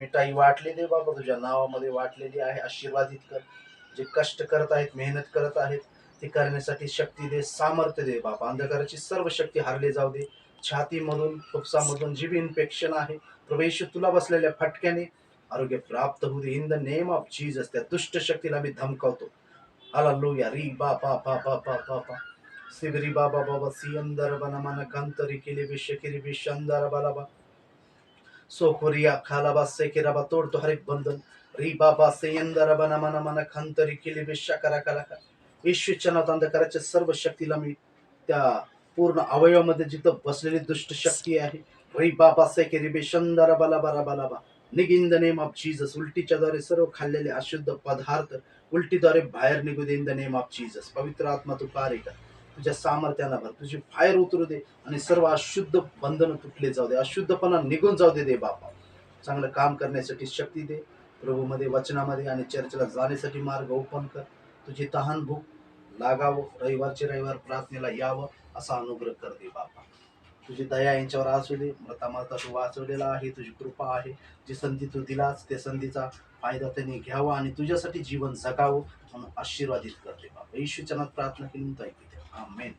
मिठाई वाटली दे बाबा, तुझ्या नावामध्ये वाटलेली आहे. आशीर्वादित कर. जे कष्ट करत आहेत, मेहनत करत आहेत, ते करण्यासाठी शक्ती दे, सामर्थ्य दे बाबा. अंधकाराची सर्व शक्ती हरली जाऊ दे. छातीमधून, फुफ्सामधून जी बी इन्फेक्शन आहे, प्रभू येशू तुला बसलेल्या फटक्याने आरोग्य प्राप्त होऊ दे. In the name of Jesus त्या दुष्ट शक्तीला मी धमकावतो. हालेलुया. री बा बा बा बा बा बा बा. सिबरी बाबा बाबा सियंदर बनमन कंतरी किली विषकिरी विषंदर बलाबा. सोखोरिया खालाबा सेकेराबा तोडतो हर एक बंधन. री बाबा सेयंदर बना मना मना खंतरी केली बेशा करा करा करा. ईश्वरच्या नावात अंधकाराच्या सर्व शक्तीला मी त्या पूर्ण अवयवामध्ये जिथं बसलेली दुष्ट शक्ती आहे, री बाबा सेकेरी बेशंदर बला बरा बला बा. निघ in the name of Jesus. उलटीच्याद्वारे सर्व खाल्लेले अशुद्ध पदार्थ उलटीद्वारे बाहेर निघू दे in the name of Jesus. पवित्र आत्मा तू कार्य कर. तुझ्या सामर्थ्याला भर, तुझी फायर उतरू दे आणि सर्व अशुद्ध बंधन तुटले जाऊ दे, अशुद्धपणा निघून जाऊ दे. दे बाबा चांगलं काम करण्यासाठी शक्ती दे. प्रभूमध्ये, वचनामध्ये आणि चर्चेला जाण्यासाठी मार्ग ओपन कर. तुझी तहान भूक लागावं, रविवारचे रविवार प्रार्थनेला यावं असा अनुग्रह कर दे बाबा. तुझी दया यांच्यावर असू दे. मरता मरता तू वाचवलेला आहे, तुझी कृपा आहे. जी संधी तू दिलास त्या संधीचा फायदा त्यांनी घ्यावा आणि तुझ्यासाठी जीवन जगावं म्हणून आशीर्वादित करते बाबा. येशूच्या नावात प्रार्थना केली, आमेन.